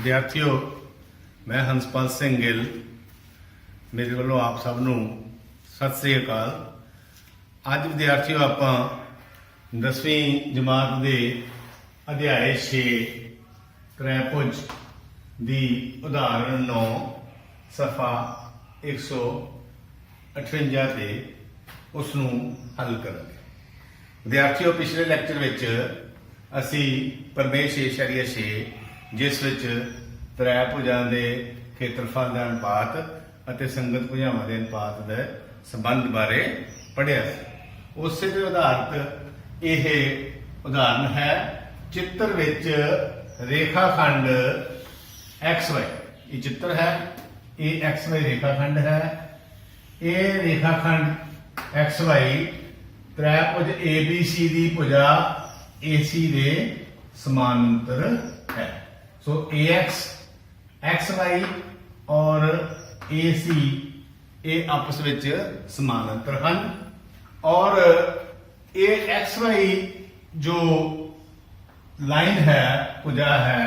ਵਿਦਿਆਰਥੀਓ, ਮੈਂ ਹੰਸਪਾਲ ਸਿੰਘ ਗਿੱਲ, ਮੇਰੇ ਵੱਲੋਂ ਆਪ ਸਭ ਨੂੰ ਸਤਿ ਸ੍ਰੀ ਅਕਾਲ। ਅੱਜ ਵਿਦਿਆਰਥੀਓ ਆਪਾਂ 10ਵੀਂ ਜਮਾਤ ਦੇ ਅਧਿਆਇ 6 ਤ੍ਰੈਭੁਜ ਦੀ ਉਦਾਹਰਣ 9 ਸਫਾ 158 ਤੇ ਉਸ ਨੂੰ ਹੱਲ ਕਰਾਂਗੇ। ਵਿਦਿਆਰਥੀਓ, ਪਿਛਲੇ ਲੈਕਚਰ ਵਿੱਚ ਅਸੀਂ ਪਰਮੇਸ਼ 6 ਜਿਸ ਵਿੱਚ ਤ੍ਰੈ ਭੁਜਾਂ ਦੇ ਖੇਤਰਫਲ ਦਾ ਅਨੁਪਾਤ ਅਤੇ ਸੰਗਤ ਭੁਜਾਵਾਂ ਦੇ ਅਨੁਪਾਤ ਦੇ ਸੰਬੰਧ ਬਾਰੇ ਪੜ੍ਹਿਆ ਸੀ। ਉਸੇ ਦੇ ਆਧਾਰਿਤ ਇਹ ਉਦਾਹਰਨ ਹੈ। ਚਿੱਤਰ ਵਿੱਚ ਰੇਖਾਖੰਡ XY, ਇਹ ਚਿੱਤਰ ਹੈ, ਇਹ XY ਰੇਖਾਖੰਡ ਹੈ। ਇਹ ਰੇਖਾਖੰਡ XY ਤ੍ਰੈਭੁਜ ABC ਦੀ ਭੁਜਾ AC ਦੇ ਸਮਾਨਾਂਤਰ है। सो AX, XY और AC ये आपस में समानांतर हैं और ये XY जो लाइन है, भुजा है,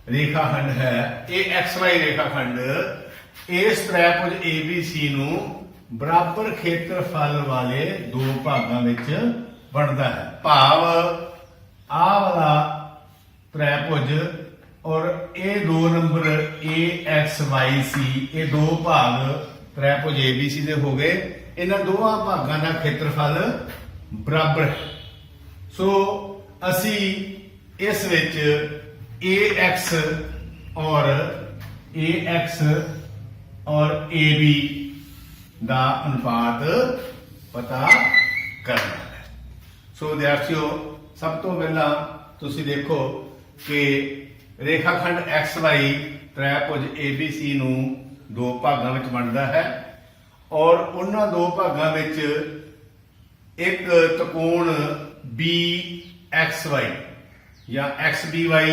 रेखाखंड है, ये XY रेखाखंड इस त्रिभुज ABC नू बराबर खेत्रफल वाले दो भागों में बनता है। भाव आ वाला त्रिभुज और ये दो नंबर AXYC ये दो भाग त्रिभुज ABC दे हो गए। इन्हां दोवां भागां दा खेत्रफल बराबर है। सो असी इस विच AX और AB दा अनुपात पता करना है। सो विद्यार्थियों, सब तो पहला तुसी देखो कि रेखाखंड XY त्रिभुज ABC नू दो भागों में बनता है और उन्हां दो भागों में एक त्रिकोण BXY या XBY,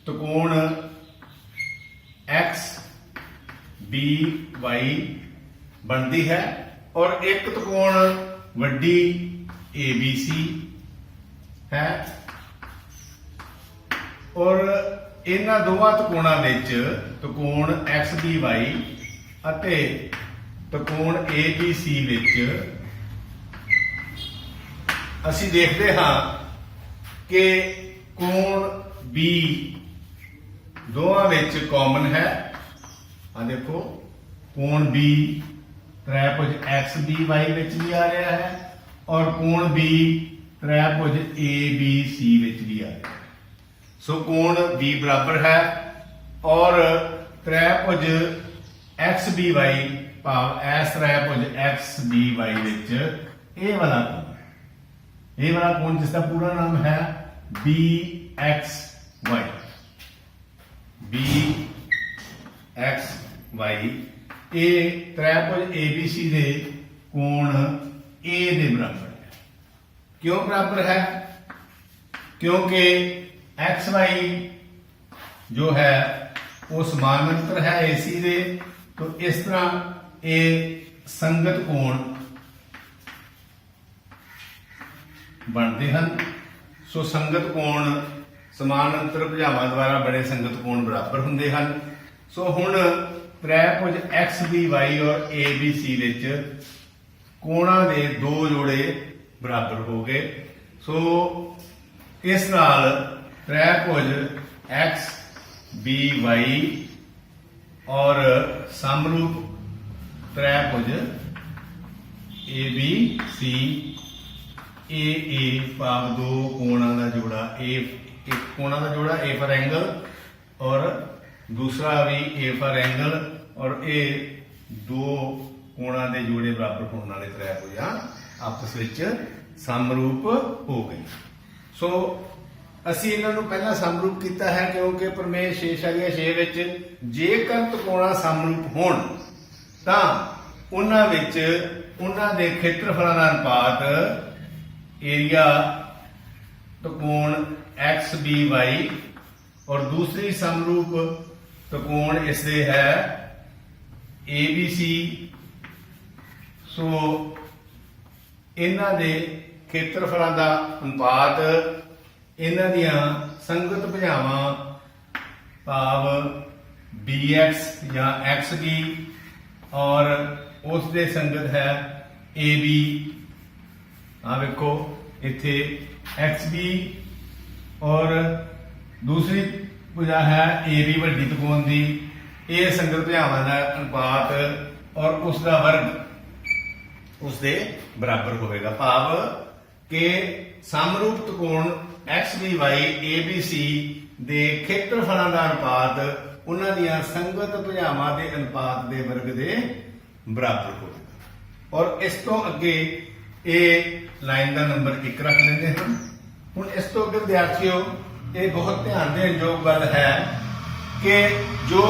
त्रिकोण XBY बनती है और एक त्रिकोण वड्डी ABC है और इन्हां दोवां त्रिकोणां विच त्रिकोण XBY ਅਤੇ त्रिकोण ABC विच ਅਸੀਂ ਦੇਖਦੇ ਹਾਂ कि कोण B ਦੋਵਾਂ ਵਿੱਚ ਕਾਮਨ है। ਆ ਦੇਖੋ, कोण B त्रिभुज XBY ਵਿੱਚ ਵੀ आ रहा है और कोण B त्रिभुज ABC ਵਿੱਚ भी आ रहा है। सो कोण B बराबर है और त्रिभुज XBY भाव इस त्रिभुज XBY विच ये वाला कोण जिसका पूरा नाम है BXY ये त्रिभुज ABC दे कोण A दे बराबर है। क्यों बराबर है? क्योंकि XY जो है वो समानांतर है AC दे, तो इस तरह ये संगत कोण बनते हैं। सो संगत कोण समानांतर भुजावां द्वारा बने संगत कोण बराबर होंगे हैं। सो हुण त्रिभुज XBY और ABC विच कोणां दे दो जोड़े बराबर हो गए। सो इस नाल त्रिभुज XBY और समरूप त्रिभुज ABC AA भाव दो कोणां दा जोड़ा एक कोणां दा जोड़ा A फॉर एंगल और दूसरा भी A फॉर एंगल और ये दो कोणां दे जोड़े बराबर होने वाले त्रिभुज आपस विच समरूप हो गए। सो ਅਸੀਂ ਇਹਨਾਂ ਨੂੰ ਪਹਿਲਾਂ ਸਮਰੂਪ ਕੀਤਾ ਹੈ ਕਿਉਂਕਿ ਪਰਮੇਸ਼ 6 ਵਿੱਚ ਜੇਕਰ त्रिकोणा ਸਮਰੂਪ ਹੋਣ ਤਾਂ ਉਹਨਾਂ ਵਿੱਚ ਉਹਨਾਂ ਦੇ ਖੇਤਰਫਲਾਂ ਦਾ ਅਨੁਪਾਤ ਏਰੀਆ त्रिकोण XBY और दूसरी समरूप त्रिकोण इससे है ABC। सो इन्हां दे ਖੇਤਰਫਲਾਂ ਦਾ ਅਨੁਪਾਤ ਇਹਨਾਂ ਦੀਆਂ ਸੰਗਤ ਭੁਜਾਵਾਂ भाव bx या xb और उस दे संगत है ab। आ देखो इथे xb और दूसरी भुजा है ab वड्डी त्रिकोण की, यह संगत भुजावां का अनुपात और उसका वर्ग उसके बराबर होगा। भाव के समरूप त्रिकोण XBY ABC ਦੇ ਖੇਤਰਫਲਾਂ ਦਾ ਅਨੁਪਾਤ ਉਹਨਾਂ ਦੀਆਂ ਸੰਗਤ ਭੁਜਾਵਾਂ ਦੇ ਅਨੁਪਾਤ ਦੇ ਵਰਗ ਦੇ ਬਰਾਬਰ ਹੋਵੇਗਾ। ਔਰ ਇਸ ਤੋਂ ਅੱਗੇ ਇਹ ਲਾਈਨ ਦਾ ਨੰਬਰ 1 ਰੱਖ ਲੈਂਦੇ ਹਾਂ। ਹੁਣ ਇਸ ਤੋਂ ਅੱਗੇ ਵਿਦਿਆਰਥੀਓ ਇਹ ਬਹੁਤ ਧਿਆਨ ਦੇਣ ਯੋਗ ਗੱਲ ਹੈ ਕਿ ਜੋ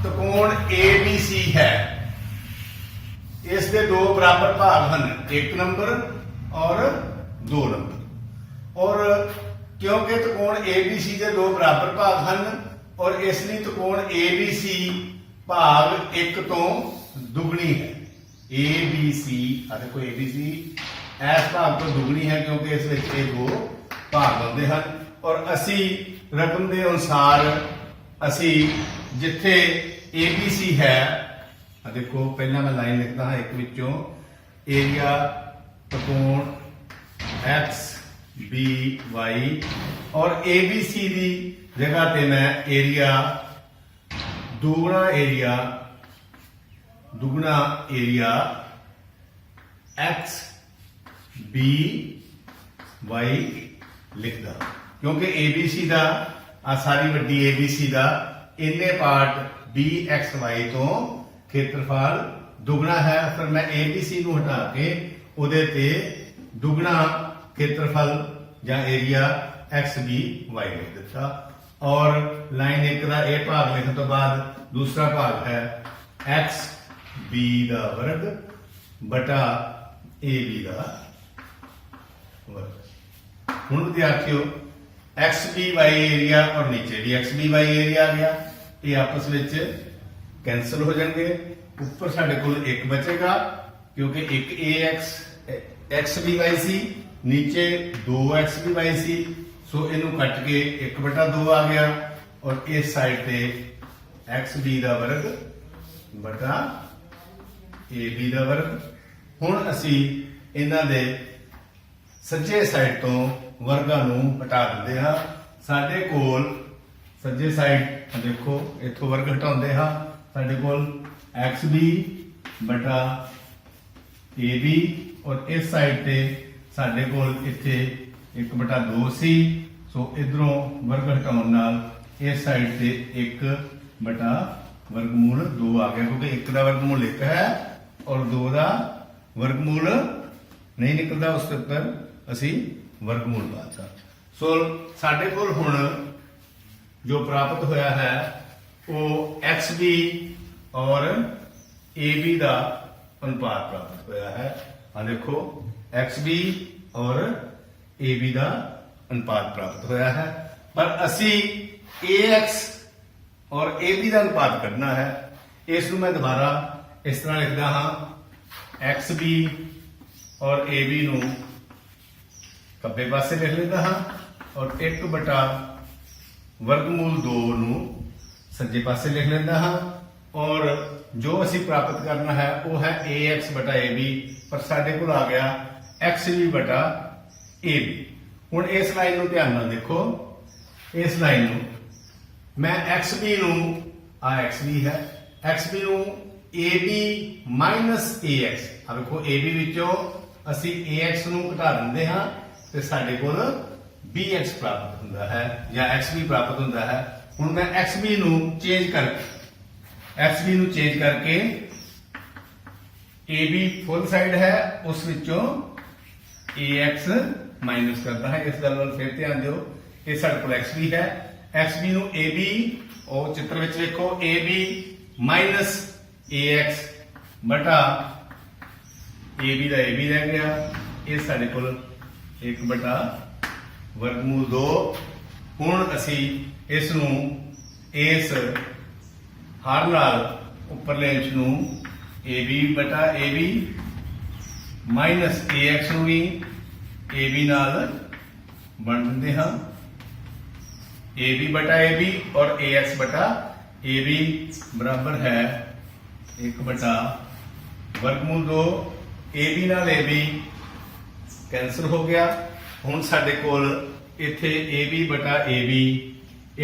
त्रिकोण ABC है इसके दो बराबर भाग हैं, 1 नंबर और 2 नंबर। और क्योंकि त्रिकोण ABC के दो बराबर भाग हैं और इसलिए त्रिकोण ABC भाग 1 तो दुगनी है। ABC देखो ABC इस भाग तो दुगनी है क्योंकि इस विच दो भाग आते हैं। और असी रकम के अनुसार असी जिथे ABC है देखो पहला मैं लाइन लिखता हाँ एक विचों एरिया त्रिकोण XBY और ABC की जगह पे मैं एरिया दुगना एरिया XBY लिखता क्योंकि ABC का आ सारी वड्डी ABC का इन्ने पार्ट BXY तो खेत्रफल दुगना है। फिर मैं ABC को हटा के उहदे ते दुगना खेत्रफल या एरिया XBY लिख दिता। और लाइन 1 का यह भाग लिखने तो बाद दूसरा भाग है XB का वर्ग बटा AB का वर्ग। हुण विद्यार्थियों XBY एरिया और नीचे भी XBY एरिया आ गया, ये आपस में कैंसल हो जाएंगे। ऊपर साढ़े को 1 बचेगा क्योंकि एक XBY सी नीचे 2 XBY सी, सो इनू कट के 1/2 आ गया और इस साइड पे XB का वर्ग बटा AB का वर्ग। हुण असी इन्हां दे सज्जे साइड तो वर्गां नूं हटा दिंदे हां। साडे कोल सज्जे साइड देखो इथों वर्ग हटाउंदे हां, साडे कोल XB बटा AB और इस साइड ते साडे कोल इत्थे 1/2 सी, सो इधरों वर्ग हटाउण नाल इस साइड ते 1 वर्गमूल 2 आ गया क्योंकि 1 का वर्गमूल 1 है और 2 का वर्गमूल नहीं निकलता, उसके ऊपर असी वर्गमूल पाता। सो साडे कोल हुण जो प्राप्त होया है वो XB और AB का अनुपात प्राप्त होया है। हाँ देखो XB और AB का अनुपात प्राप्त होया है, पर असी AX और AB का अनुपात करना है। इसनूं मैं दोबारा इस तरह लिखदा हाँ, XB और AB नूं खब्बे पासे लिख लेता हाँ और 1/वर्गमूल 2 नूं सज्जे पासे लिख लेता हाँ। और जो असी प्राप्त करना है वो है AX बटा AB, पर साडे कोल आ गया XB बटा AB। हुण इस लाइन नूं ध्यान नाल देखो, इस लाइन नूं मैं XB नूं आ XB है, XB नूं AB माइनस AX आ देखो AB विचों असी AX नूं घटा दिंदे हां ते साडे कोल BX प्राप्त होता है या XB प्राप्त होता है। हुण मैं XB नूं चेंज करके AB फुल साइड है उस विचों AX माइनस करता है। इस गल फिर ध्यान दो, ये साडे कोल XB है, XB नूं AB और चित्र विच लिखो AB माइनस AX बटा AB का AB रह गया, ये साडे कोल 1/वर्गमूल 2। हुण असी इस नूं इस हर नाल उपरले अंश नूं AB बटा AB माइनस AX नूं भी AB नाल बन दिंदे हां। ए बी बटा ए बी और ए एक्स बटा ए बी बराबर है 1 बटा वर्गमूल 2 ए बी नाल ए बी कैंसल हो गया। हुण साडे कोल इत्थे ए बी बटा ए बी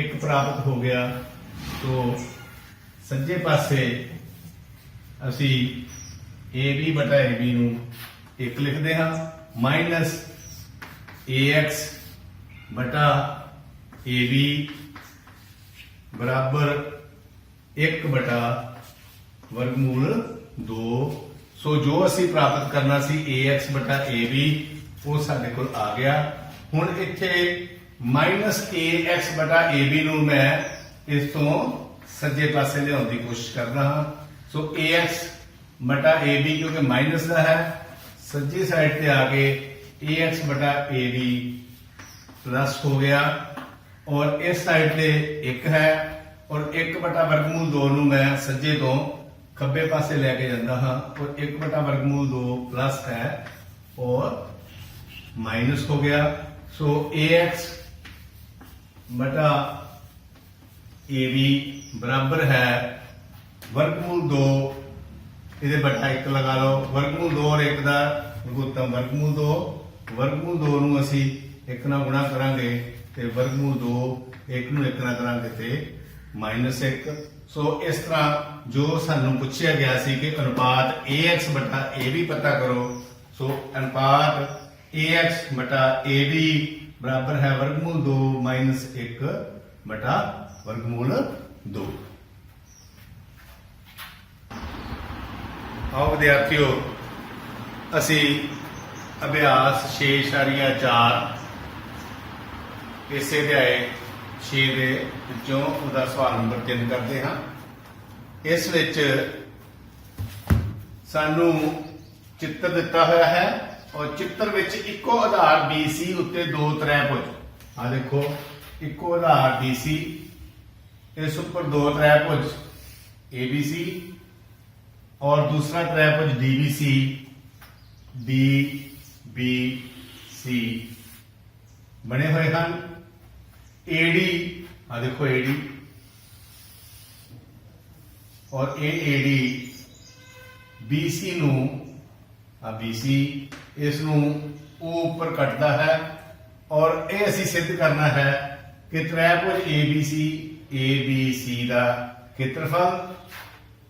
1 प्राप्त हो गया। तो सज्जे पासे असी ए बी बटा ए बी नूं 1 लिखते हाँ माइनस ए एक्स बटा ए बी बराबर 1 बटा वर्गमूल 2। सो जो असी प्राप्त करना सी ए एक्स बटा ए बी वो साडे कोल आ गया। हुण इत्थे माइनस ए एक्स बटा ए बी नूं मैं इस तो सज्जे पासे लियाउण दी कोशिश करना हाँ। सो ए एक्स बटा ए बी क्योंकि माइनस का है सज्जी साइड पे आके ए एक्स बटा ए बी प्लस हो गया और इस साइड पे 1 है और 1 बटा वर्गमूल 2 नूं मैं सज्जे तो खब्बे पासे लेके जाता हाँ और 1 बटा वर्गमूल 2 प्लस है और माइनस हो गया। सो ए एक्स बटा ए बी बराबर है वर्गमूल 2 इधे बटा 1 लगा लो वर्गमूल 2 और 1 का लघुत्तम वर्गमूल 2 नूं असी 1 नाल गुणा करांगे ते वर्गमूल 2 1 नूं 1 नाल करांगे ते -1। सो इस तरह जो सानू पूछा गया सी कि अनुपात ए एक्स बटा ए बी पता करो। सो अनुपात ए एक्स बटा ए बी बराबर है वर्गमूल 2 -1 बटा वर्गमूल 2। आओ विद्यार्थियों असी अभ्यास 6.4 इस अध्याय 6 ਦੇ ਵਿੱਚੋਂ ਉਹਦਾ ਸਵਾਲ ਨੰਬਰ 3 ਕਰਦੇ ਹਾਂ। ਇਸ ਵਿੱਚ ਸਾਨੂੰ ਚਿੱਤਰ ਦਿੱਤਾ ਹੋਇਆ ਹੈ ਔਰ ਚਿੱਤਰ ਵਿੱਚ ਇੱਕੋ ਆਧਾਰ BC ਉੱਤੇ ਦੋ ਤ੍ਰਿਭੁਜ ਆ ਦੇਖੋ ਇੱਕੋ ਆਧਾਰ BC ਇਸ ਉੱਪਰ ਦੋ ਤ੍ਰਿਭੁਜ ABC और दूसरा त्रिभुज DBC DBC बने हुए हैं। AD आ देखो AD और AD BC नू आ BC इस नू O ऊपर कटता है और ये असी सिद्ध करना है कि त्रिभुज ABC का क्षेत्रफल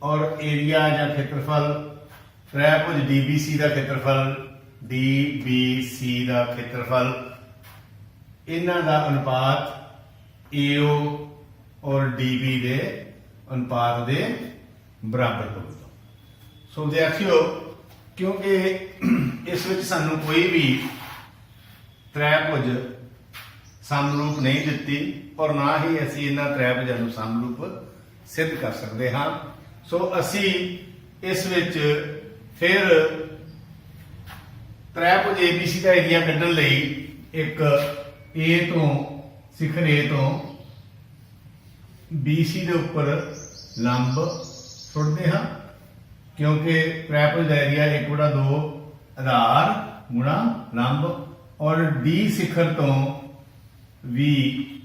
और एरिया या क्षेत्रफल त्रिभुज DBC का क्षेत्रफल DBC का क्षेत्रफल इन्हां दा अनुपात AO और DB दे अनुपात दे बराबर होगा। सो विद्यार्थियों क्योंकि इस विच सानू कोई भी त्रिभुज समरूप नहीं दिती और ना ही असी इन्हां त्रिभुजां नूं समरूप सिद्ध कर सकते हाँ। सो असी इस विच फिर त्रिभुज ABC का एरिया कढ़न लई एक A तो शिखर A तो BC के उपर लंब सुटते हाँ क्योंकि त्रिभुज का एरिया 1/2 आधार गुणा लंब और D शिखर तो भी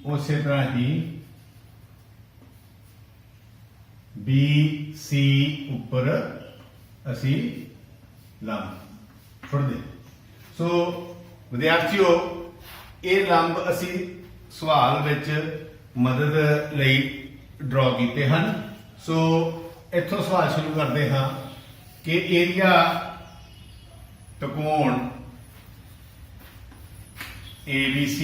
उस तरह ही BC उपर असी लंब सुटते। सो विद्यार्थियों ये लंब असी सवाल विच मदद लई ड्रॉ किए हैं। सो इथों सवाल शुरू करते हाँ कि एरिया त्रिकोण ABC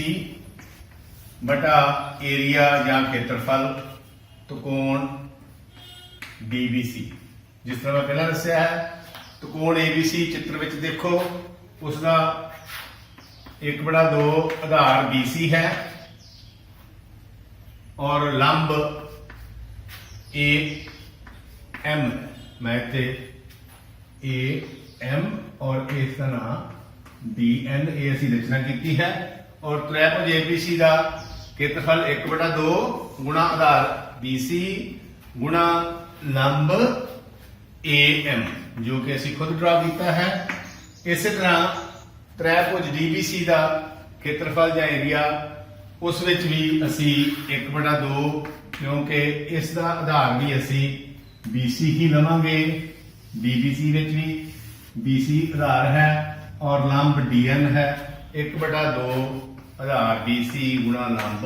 बटा एरिया या क्षेत्रफल त्रिकोण DBC जिस तरह मैं पहला दस्या है त्रिकोण ABC चित्र विच देखो उसका 1/2 आधार BC है और लंब AM मैं इत्थे AM और इसका नाम DN ये असी रचना की है और त्रिभुज ABC का क्षेत्रफल 1/2 गुणा आधार BC गुणा लंब AM जो कि असी खुद ड्रॉ किया है। इस तरह त्रिभुज DBC का क्षेत्रफल या एरिया उस विच भी असी 1/2 क्योंकि इसका आधार भी असी BC ही लवांगे, BBC विच भी BC आधार है और लंब DN है। 1/2 आधार BC गुणा लंब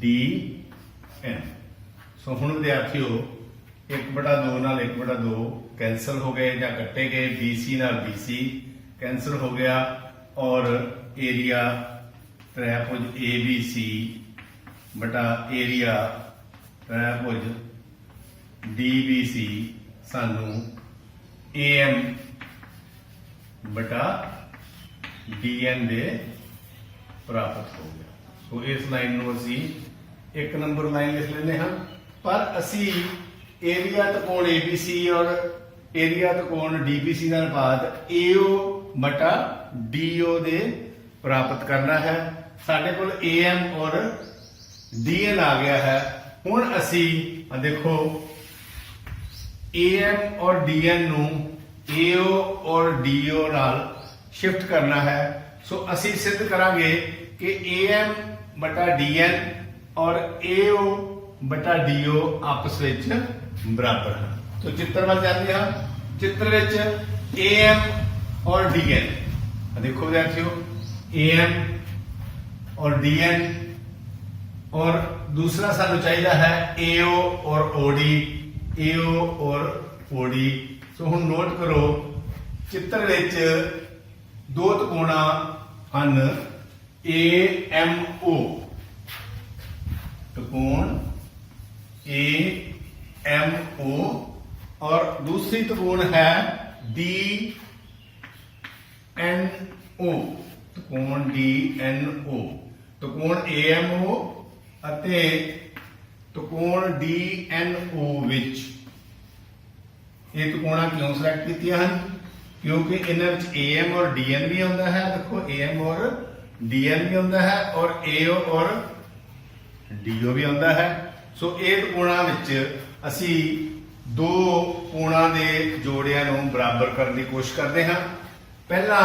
DN। सो हुण विद्यार्थियों 1/2 नाल 1/2 कैंसल हो गए या कट्टे गए, BC नाल BC कैंसल हो गया और एरिया त्रिभुज ABC बटा एरिया त्रिभुज DBC सानू AM बटा DN दे प्राप्त हो गया। सो इस लाइन नूं असी 1 नंबर लाइन लिख लेने हाँ, पर असी एरिया त्रिकोण ABC और एरिया त्रिकोण DBC का अनुपात AO बटा DO दे प्राप्त करना है। साडे कोल AM और DN आ गया है। हुण असी देखो AM और DN नूं AO और DO नाल शिफ्ट करना है। सो असी सिद्ध करांगे कि AM बटा DN और AO बटा DO आपस विच बराबर है। तो चित्र वाल जाते हैं। चित्र विच AM और DN देखो विद्यार्थियों, AM और DN और दूसरा सानू चाहिए है AO और OD, AO और OD। सो हुण नोट करो चित्र विच दो त्रिकोणा हन AMO, त्रिकोण AMO और दूसरी त्रिकोण है DNO, त्रिकोण DNO। त्रिकोण AMO ਅਤੇ त्रिकोण DNO विच ये त्रिकोणा क्यों सिलेक्ट कीतियां हन? क्योंकि इन्हां विच AM और DN भी आउंदा है। देखो AM और DN भी आउंदा है और AO और DO भी आउंदा है। सो ये त्रिकोणा विच असी दो कोणां दे जोड़ियां नूं बराबर करने की कोशिश करते हैं। पहला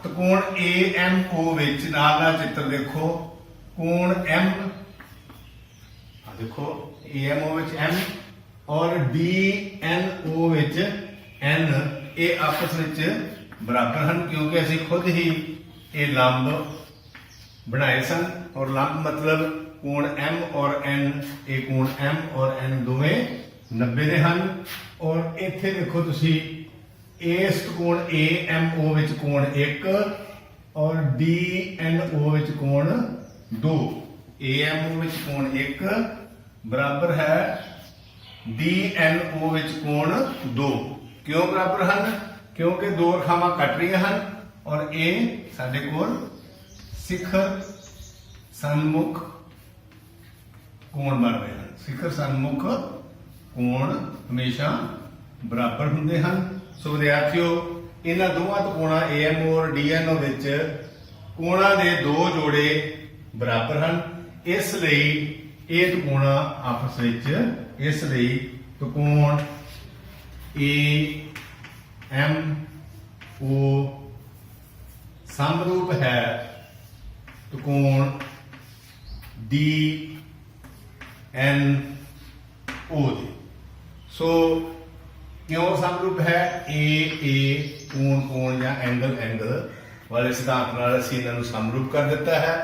त्रिकोण AMO विच नाल चित्र देखो, कोण M देखो AMO विच M और DNO विच N, ये आपस विच बराबर हैं क्योंकि असी खुद ही ये लंब बनाए सन। और लंब मतलब कोण M और N, ये कोण M और N दोवें 90 दे हन। और इत्थे देखो तुसी इस त्रिकोण AMO विच कोण 1 और DNO विच कोण 2। AMO विच कोण 1 बराबर है DNO विच कोण 2। क्यों बराबर हैं? क्योंकि दो रेखावां कट रही हैं और ये साडे कोल शिखर सन्मुख कोण बन रहे हैं। शिखर सन्मुख कोण हमेशा बराबर हुंदे हैं। सो विद्यार्थियों इन्हां दोवां त्रिकोणां AMO और DNO विच कोणां दे दो जोड़े बराबर हैं। इसलिए ये त्रिकोणा आपस विच इसलिए त्रिकोण AMO समरूप है त्रिकोण DNO दे। सो क्यों समरूप है? ए कोण कोण या एंगल एंगल वाले सिद्धांत नाल असीं इन्हां नूं समरूप कर दिता है।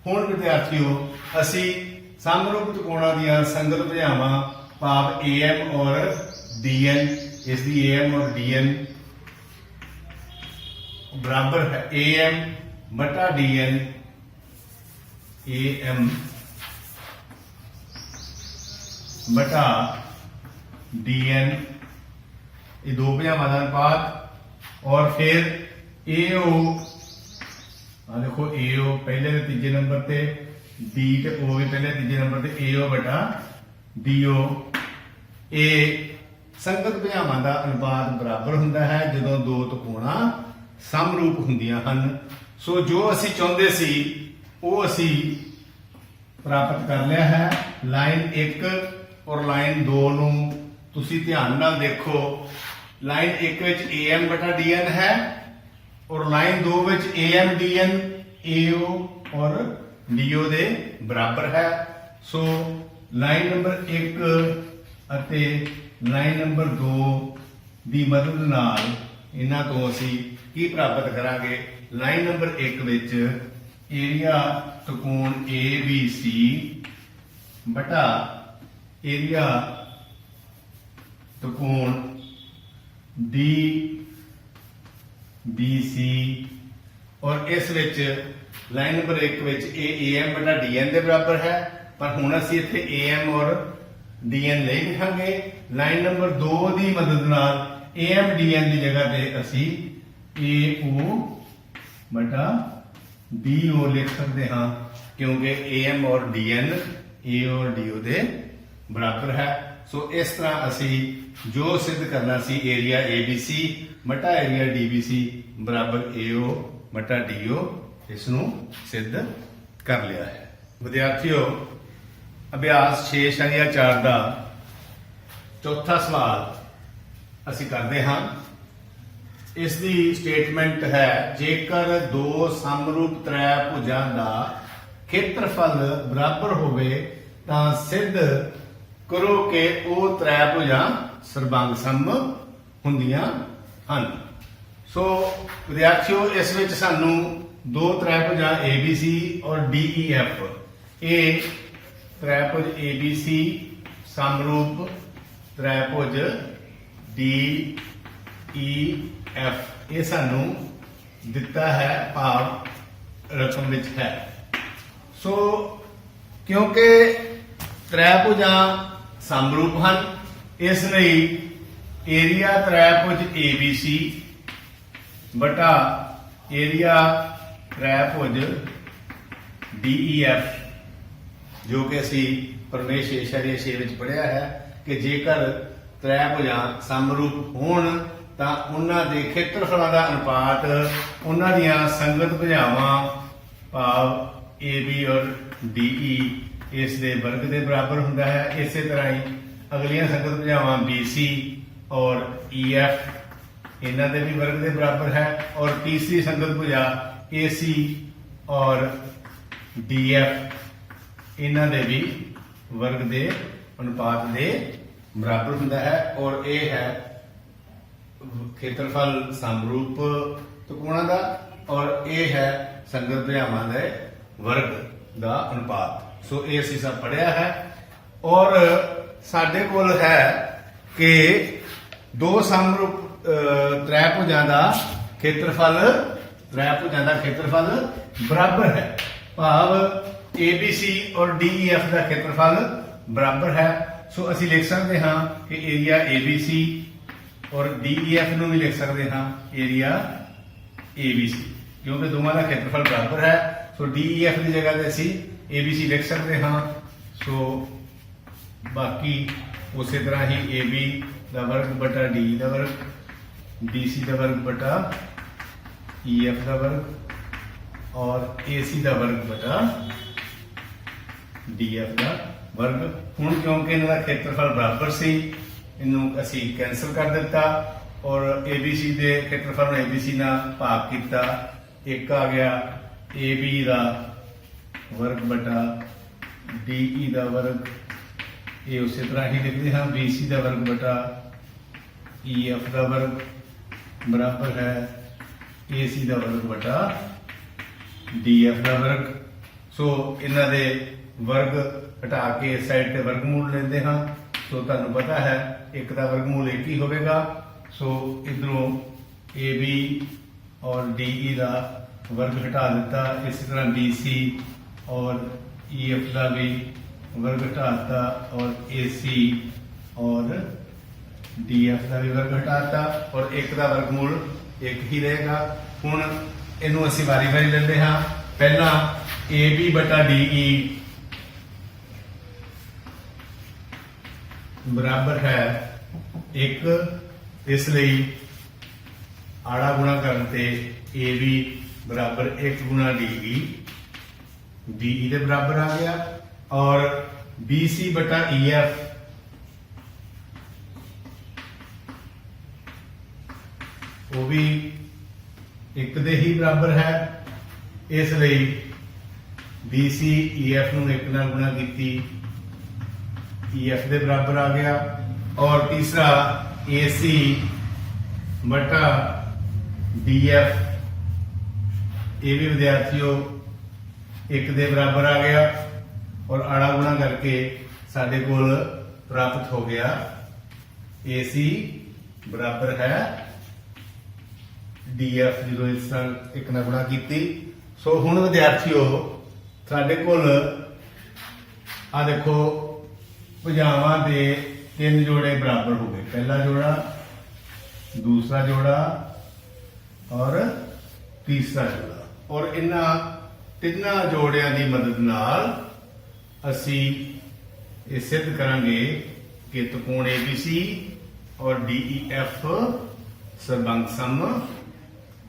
हुण विद्यार्थियों असी समरूप त्रिकोणा दीआं संगत भुजावां भाव AM और DN, इसकी AM और DN बराबर है AM बटा DN, AM बटा DN, ये दो भुजावां दा अनुपात। और फिर AO देखो AO पहले ते तीजे नंबर ते, D ते O भी पहले तीजे नंबर ते, AO बटा DO। ये संगत भुजावां दा अनुपात बराबर हुंदा है जदों दो त्रिकोणा समरूप हुंदियां हन। सो जो असी चाहुंदे सी वो असी प्राप्त कर लिया है। लाइन 1 और लाइन 2 नूं तुसी ध्यान नाल देखो। लाइन 1 विच AM बटा DN है और line 2 which AM DN AO और DO ਦੇ ਬਰਾਬਰ ਹੈ। ਸੋ ਲਾਈਨ ਨੰਬਰ 1 ਅਤੇ ਲਾਈਨ ਨੰਬਰ 2 ਦੀ ਮਦਦ ਨਾਲ ਇਹਨਾਂ ਤੋਂ ਅਸੀਂ ਕੀ ਪ੍ਰਾਪਤ ਕਰਾਂਗੇ। ਲਾਈਨ ਨੰਬਰ 1 ਵਿੱਚ ਏਰੀਆ ਤ੍ਰਿਕੋਣ ABC ਬਟਾ ਏਰੀਆ ਤ੍ਰਿਕੋਣ DBC और इस which line number 1 which AM बटा DN के बराबर है, पर हुण असीं इत्थे AM और DN नहीं लिखांगे। लाइन नंबर 2 की मदद नाल AM DN की जगह पे असीं AO बटा DO लिख सकते हाँ, क्योंकि AM और DN AO और DO के बराबर है। सो इस तरह असीं जो सिद्ध करना सी एरिया ABC बटा एरिया DBC बराबर AO बटा DO इसनूं सिद्ध कर लिया है। विद्यार्थियों अभ्यास 6.4 का चौथा सवाल असीं करते हाँ। इसकी स्टेटमेंट है जेकर दो समरूप त्रिभुजां दा खेत्रफल बराबर होवे तां सिद्ध करो कि वो त्रिभुजां सर्वांग सम हुंदियां हन। सो विद्यार्थियों इस विच सानू दो त्रिभुजां ABC और DEF, ये त्रिभुज ABC समरूप त्रिभुज DEF ये सानू दिता है, भाव रकम विच है। सो क्योंकि त्रिभुजां समरूप हैं इसलिए एरिया त्रिभुज ABC बटा एरिया त्रिभुज DEF जो कि असी प्रमेय 6.6 विच पढ़िया है कि जेकर त्रिभुजां समरूप होण तां उन्हां दे खेत्रफलां दा अनुपात उन्हां दीआं संगत भुजावां भाव AB और DE इस दे वर्ग के बराबर हुंदा है। इस तरह ही अगलियां संगत भुजावां BC और EF इन्हां दे भी वर्ग के बराबर है, और तीसरी संगत भुजा AC और DF इन्हां दे भी वर्ग के अनुपात के बराबर हुंदा है। और ये है क्षेत्रफल समरूप त्रिकोणां दा, और ये है संगत भुजावां दे वर्ग का अनुपात। सो ये असीं सब पढ़िया है। और साडे कोल है कि दो समरूप त्रिभुजां दा खेत्रफल बराबर है, भाव ABC और DEF का खेत्रफल बराबर है। सो असीं लिख सकते हाँ कि एरिया ABC और DEF नूं भी लिख सकते हाँ एरिया ABC, क्योंकि दोवां का खेत्रफल बराबर है। सो DEF की जगह पे असीं ABC लिख सकते हाँ। सो बाकी उसी तरह ही AB का वर्ग बटा DE का वर्ग, BC का वर्ग बटा EF का वर्ग और AC का वर्ग बटा DF का वर्ग। हुण क्योंकि इनका क्षेत्रफल बराबर सी इनू असी कैंसल कर दिता और ABC के क्षेत्रफल में ABC ना भाग किया, एक आ गया AB का वर्ग बटा DE का वर्ग, ये उसी तरह ही लिखते हैं BC का वर्ग बटा EF का वर्ग बराबर है AC का वर्ग बटा DF का वर्ग। सो इन्हां दे वर्ग हटा के इस साइड से वर्गमूल लेते हैं। सो तुहानूं पता है एक का वर्गमूल एक ही होगा। सो इधरों AB और DE का वर्ग हटा दिता, इसी तरह BC और EF का भी वर्ग हटा दिता और AC और DF का भी वर्ग हटाता और एक का वर्गमूल एक ही रहेगा। हुण इनू असीं वारी वारी लेंदे हाँ। पहला AB बटा DE बराबर है एक, इसलिए आड़ा गुणा करते AB बराबर 1 गुणा DE के बराबर आ गया। और BC बटा EF वो भी एक दे ही बराबर है, इसलिए BC EF ਨੂੰ 1 ਨਾਲ ਗੁਣਾ ਕੀਤੀ, EF ਦੇ ਬਰਾਬਰ ਆ ਗਿਆ। ਔਰ ਤੀਸਰਾ AC ਬਟਾ DF, ਇਹ ਵੀ ਵਿਦਿਆਰਥੀਓ 1 ਦੇ ਬਰਾਬਰ ਆ ਗਿਆ। ਔਰ ਆੜਾ ਗੁਣਾ ਕਰਕੇ ਸਾਡੇ ਕੋਲ ਪ੍ਰਾਪਤ ਹੋ ਗਿਆ AC ਬਰਾਬਰ ਹੈ DF, ਜਦੋਂ ਇਸ ਨਾਲ 1 ਨਾਲ ਗੁਣਾ ਕੀਤੀ। ਸੋ ਹੁਣ ਵਿਦਿਆਰਥੀਓ ਸਾਡੇ ਕੋਲ ਆ ਦੇਖੋ ਭੁਜਾਵਾਂ ਦੇ 3 ਜੋੜੇ ਬਰਾਬਰ ਹੋ ਗਏ, ਪਹਿਲਾ ਜੋੜਾ, ਦੂਸਰਾ ਜੋੜਾ ਔਰ ਤੀਸਰਾ ਜੋੜਾ। ਔਰ ਇਹਨਾਂ ਤਿੰਨਾਂ ਜੋੜਿਆਂ ਦੀ ਮਦਦ ਨਾਲ ਅਸੀਂ ਇਹ ਸਿੱਧ ਕਰਾਂਗੇ ਕਿ ਤ੍ਰਿਕੋਣ ABC ਔਰ DEF ਸਰਬੰਗ ਸਮ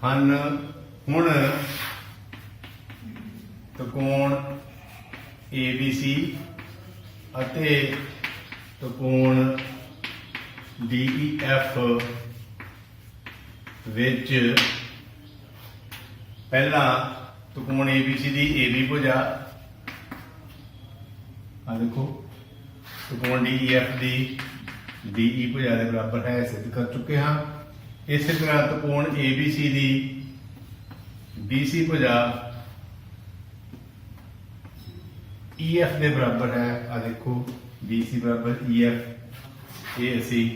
ਹਨ। ਹੁਣ ਤ੍ਰਿਕੋਣ ABC ਅਤੇ ਤ੍ਰਿਕੋਣ DEF ਵਿੱਚ ਪਹਿਲਾਂ ਤ੍ਰਿਕੋਣ ABC ਦੀ AB ਭੁਜਾ, ਆ ਦੇਖੋ ਤ੍ਰਿਕੋਣ DEF ਦੀ DE ਭੁਜਾ ਦੇ ਬਰਾਬਰ ਹੈ, ਸਿੱਧ ਕਰ ਚੁੱਕੇ ਹਾਂ। ਇਸੇ ਤਰ੍ਹਾਂ ਤ੍ਰਿਕੋਣ ABC ਦੀ BC ਭੁਜਾ EF ਦੇ ਬਰਾਬਰ ਹੈ, ਆ ਦੇਖੋ BC ਬਰਾਬਰ EF, ਇਹ ਅਸੀਂ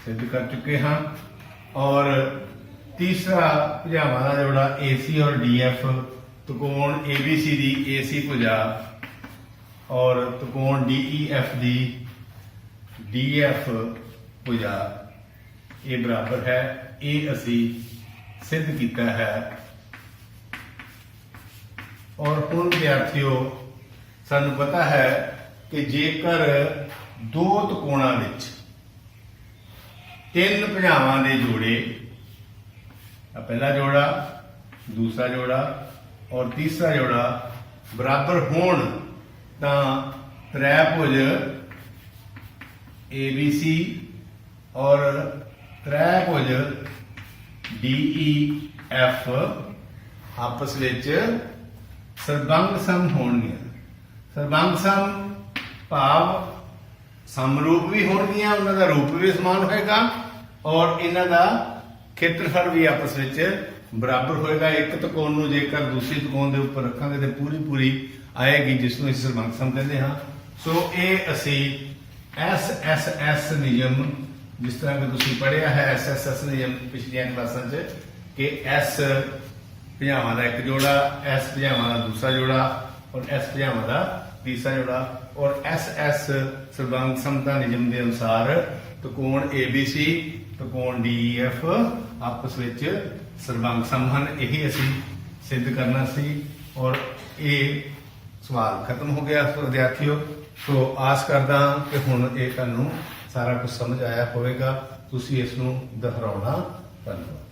ਸਿੱਧ ਕਰ ਚੁੱਕੇ ਹਾਂ। ਔਰ ਤੀਸਰਾ ਭੁਜਾਵਾਂ ਦਾ ਜੋੜਾ AC ਔਰ DF, ਤ੍ਰਿਕੋਣ ABC ਦੀ AC ਭੁਜਾ ਔਰ ਤ੍ਰਿਕੋਣ DEF ਦੀ DF ਭੁਜਾ, ਇਹ ਬਰਾਬਰ ਹੈ। ਇਹ ਅਸੀਂ ਸਿੱਧ ਕੀਤਾ ਹੈ। ਔਰ ਹੁਣ ਵਿਦਿਆਰਥੀਓ ਸਾਨੂੰ ਪਤਾ ਹੈ ਕਿ ਜੇਕਰ ਦੋ ਤ੍ਰਿਕੋਣਾਂ ਵਿੱਚ 3 ਭੁਜਾਵਾਂ ਦੇ ਜੋੜੇ, ਪਹਿਲਾ ਜੋੜਾ, ਦੂਸਰਾ ਜੋੜਾ ਔਰ ਤੀਸਰਾ ਜੋੜਾ ਬਰਾਬਰ ਹੋਣ ਤਾਂ ਤ੍ਰੈਭੁਜ ABC ਔਰ ਤ੍ਰੈਭੁਜ DEF ਆਪਸ ਵਿੱਚ ਸਰਬੰਗ ਸਮ ਹੋਣਗੀਆਂ। ਸਰਬੰਗ ਸਮ ਭਾਵ ਸਮਰੂਪ ਵੀ ਹੋਣਗੀਆਂ, ਉਹਨਾਂ ਦਾ ਰੂਪ ਵੀ ਸਮਾਨ ਹੋਏਗਾ ਔਰ ਇਹਨਾਂ ਦਾ ਖੇਤਰਫਲ ਵੀ ਆਪਸ ਵਿੱਚ ਬਰਾਬਰ ਹੋਏਗਾ। ਇੱਕ ਤ੍ਰਿਕੋਣ ਨੂੰ ਜੇਕਰ ਦੂਸਰੇ ਤ੍ਰਿਕੋਣ ਦੇ ਉੱਪਰ ਰੱਖਾਂਗੇ ਤੇ ਪੂਰੀ ਆਏਗੀ, ਜਿਸ ਨੂੰ ਅਸੀਂ ਸਰਬੰਗ ਸਮ ਕਹਿੰਦੇ ਹਾਂ। ਸੋ ਇਹ ਅਸੀਂ SSS ਨਿਯਮ, ਜਿਸ ਤਰ੍ਹਾਂ ਕਿ ਤੁਸੀਂ ਪੜ੍ਹਿਆ ਹੈ SSS ਨਿਯਮ ਪਿਛਲੀਆਂ ਕਲਾਸਾਂ 'ਚ, ਕਿ S ਭੁਜਾਵਾਂ ਦਾ ਇੱਕ ਜੋੜਾ, S ਭੁਜਾਵਾਂ ਦਾ ਦੂਸਰਾ ਜੋੜਾ ਔਰ S ਭੁਜਾਵਾਂ ਦਾ ਤੀਸਰਾ ਜੋੜਾ। ਔਰ SS ਸਰਬੰਗ ਸਮਤਾ ਨਿਯਮ ਦੇ ਅਨੁਸਾਰ ਤ੍ਰਿਕੋਣ ABC, ਤ੍ਰਿਕੋਣ DEF ਆਪਸ ਵਿੱਚ ਸਰਬੰਗ ਸਮ ਹਨ। ਇਹੀ ਅਸੀਂ ਸਿੱਧ ਕਰਨਾ ਸੀ ਔਰ ਇਹ ਸਵਾਲ ਖਤਮ ਹੋ ਗਿਆ ਵਿਦਿਆਰਥੀਓ। ਸੋ ਆਸ ਕਰਦਾ ਹਾਂ ਕਿ ਹੁਣ ਇਹ ਤੁਹਾਨੂੰ ਸਾਰਾ ਕੁਝ ਸਮਝ ਆਇਆ ਹੋਵੇਗਾ। ਤੁਸੀਂ ਇਸ ਨੂੰ ਦੁਹਰਾਉਣਾ। ਧੰਨਵਾਦ।